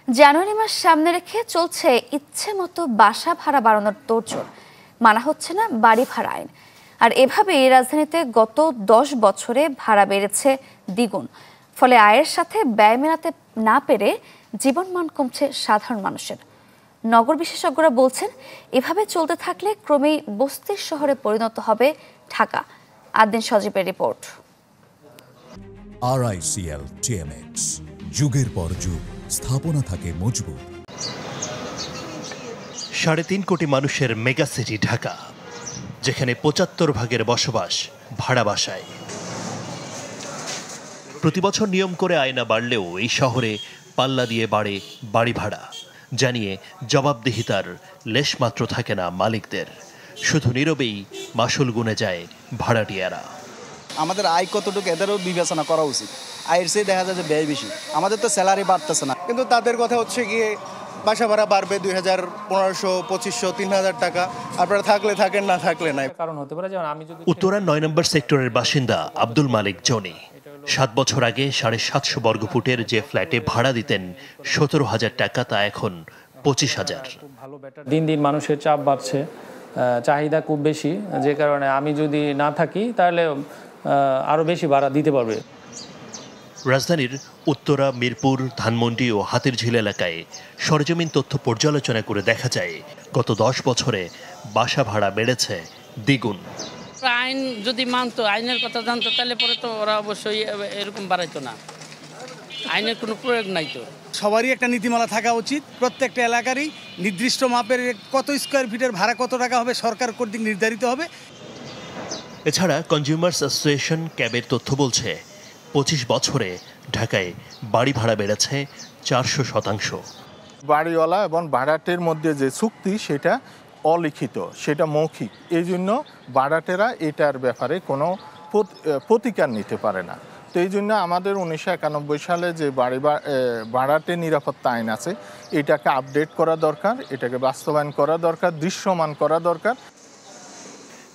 জানুয়ারি মাস সামনে রেখে চলছে ইচ্ছে মতো বাসা ভাড়া বাড়ানোর তোড়জোড়। মানা হচ্ছে না বাড়ি ভাড়া আইন। আর এভাবেই রাজধানীতে গত 10 বছরে ভাড়া বেড়েছে দ্বিগুণ। ফলে আয়ের সাথে ব্যয় মেলাতে না পেরে জীবনমান কমছে সাধারণ মানুষের। নগর বিশেষজ্ঞরা বলছেন, এভাবে চলতে থাকলে ক্রমেই বস্তির শহরে পরিণত হবে ঢাকা। আদ্দিন সজীবের রিপোর্ট। RICL TMX, যুগের পর যুগ স্থাপনা থাকে মজবুত। ৩.৫ কোটি মানুষের মেগা সিটি ঢাকা, যেখানে ৭৫ ভাগের বসবাস ভাড়া বাসায়। প্রতি বছর নিয়ম করে আয় না বাড়লেও এই শহরে পাল্লা দিয়ে বাড়ে বাড়ি ভাড়া, জানিয়ে জবাবদিহিতার লেশমাত্র থাকে না মালিকদের। শুধু নীরবেই মাসুল গুনে যায় ভাড়াটিয়ারা। আমাদের আয় কতটুকু এদেরও বিবেচনা করা উচিত। আয়ের চেয়ে দেখা যায় যে ব্যয় বেশি। আমাদের তো স্যালারি বাড়তেছে না, কিন্তু তাদের কথা হচ্ছে গিয়ে বাসা ভাড়া বাড়বে ২০০০, ১৫০০, ২৫০০, ৩০০০ টাকা। আপনারা থাকলে থাকেন, না থাকলে নাই। কারণ হতে পারে যেমন আমি যদি উত্তরার ৯ নম্বর সেক্টরের বাসিন্দা আব্দুল মালিক জনি ৭ বছর আগে ৭৫০ বর্গফুটের যে ফ্ল্যাটে ভাড়া দিতেন ১৭,০০০ টাকা, তা এখন ২৫,০০০। দিন দিন মানুষের চাপ বাড়ছে, চাহিদা খুব বেশি, যে কারণে আমি যদি না থাকি তাহলে আরও বেশি ভাড়া দিতে পারবে। রাজধানীর উত্তরা, মিরপুর, ধানমন্ডি ও হাতিরঝিল এলাকায় সরেজমিন তথ্য পর্যালোচনা করে দেখা যায় গত ১০ বছরে বাসা ভাড়া বেড়েছে দ্বিগুণ। আইন যদি মানতো, আইনের কথা জানতো, তাহলে পরে তো ওরা অবশ্যই এরকম বাড়াইতো না। আইনের কোনো প্রয়োগ নাই তো। সবারই একটা নীতিমালা থাকা উচিত। প্রত্যেকটা এলাকারই নির্দিষ্ট মাপের কত স্কোয়ার ফিটের ভাড়া কত টাকা হবে সরকার কর্তৃক নির্ধারিত হবে। এছাড়া কনজিউমার্স অ্যাসোসিয়েশন ক্যাবের তথ্য বলছে ২৫ বছরে ঢাকায় বাড়ি ভাড়া বেড়েছে ৪০০%। বাড়িওয়ালা এবং ভাড়াটের মধ্যে যে চুক্তি সেটা অলিখিত, সেটা মৌখিক। এই জন্য ভাড়াটেরা এটার ব্যাপারে কোনো প্রতিকার নিতে পারে না। তো এই জন্য আমাদের ১৯৯১ সালে যে ভাড়াটে নিরাপত্তা আইন আছে, এটাকে আপডেট করা দরকার, এটাকে বাস্তবায়ন করা দরকার, দৃশ্যমান করা দরকার।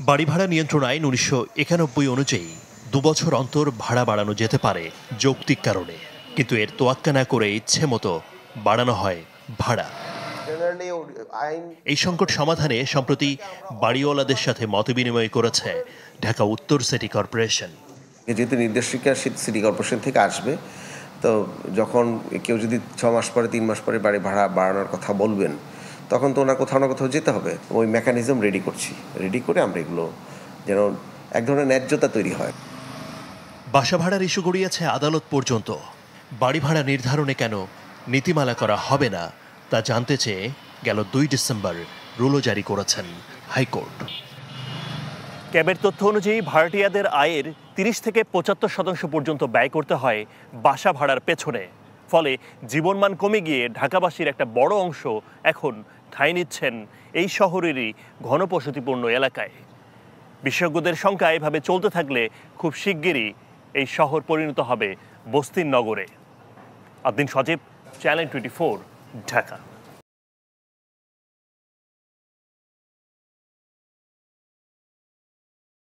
বাড়ি ভাড়া নিয়ন্ত্রণ আইন ১৯৯১ অনুযায়ী ২ বছর অন্তর ভাড়া বাড়ানো যেতে পারে যৌক্তিক কারণে, কিন্তু এর তোয়াক্কা না করে ইচ্ছে মতো বাড়ানো হয় ভাড়া। এই সংকট সমাধানে সম্প্রতি বাড়িওয়ালাদের সাথে মতবিনিময় করেছে ঢাকা উত্তর সিটি কর্পোরেশন। যেহেতু নির্দেশিকা সিটি কর্পোরেশন থেকে আসবে, তো যখন কেউ যদি ৬ মাস পরে ৩ মাস পরে বাড়ি ভাড়া বাড়ানোর কথা বলবেন, তখন তো ওনার কোথাও না কোথাও যেতে হবে। ওই মেকানিজম রেডি করে আমরা এগুলো যেন এক ধরনের ন্যায্যতা তৈরি হয়। বাসা ভাড়ার ইস্যু গড়িয়েছে আদালত পর্যন্ত। বাড়ি ভাড়া নির্ধারণে কেন নীতিমালা করা হবে না তা জানতে চেয়ে গেল ২ ডিসেম্বর রুলও জারি করেছেন হাইকোর্ট। ক্যাবের তথ্য অনুযায়ী ভাড়াটিয়াদের আয়ের ৩০ থেকে ৭৫% পর্যন্ত ব্যয় করতে হয় বাসা ভাড়ার পেছনে। ফলে জীবনমান কমে গিয়ে ঢাকাবাসীর একটা বড় অংশ এখন ঠাঁই নিচ্ছেন এই শহরেরই ঘনবসতিপূর্ণ এলাকায়। বিশেষজ্ঞদের সংখ্যা এভাবে চলতে থাকলে খুব শিগগিরই এই শহর পরিণত হবে বস্তির নগরে। আদ্দিন সজীব, চ্যানেল 24, ঢাকা।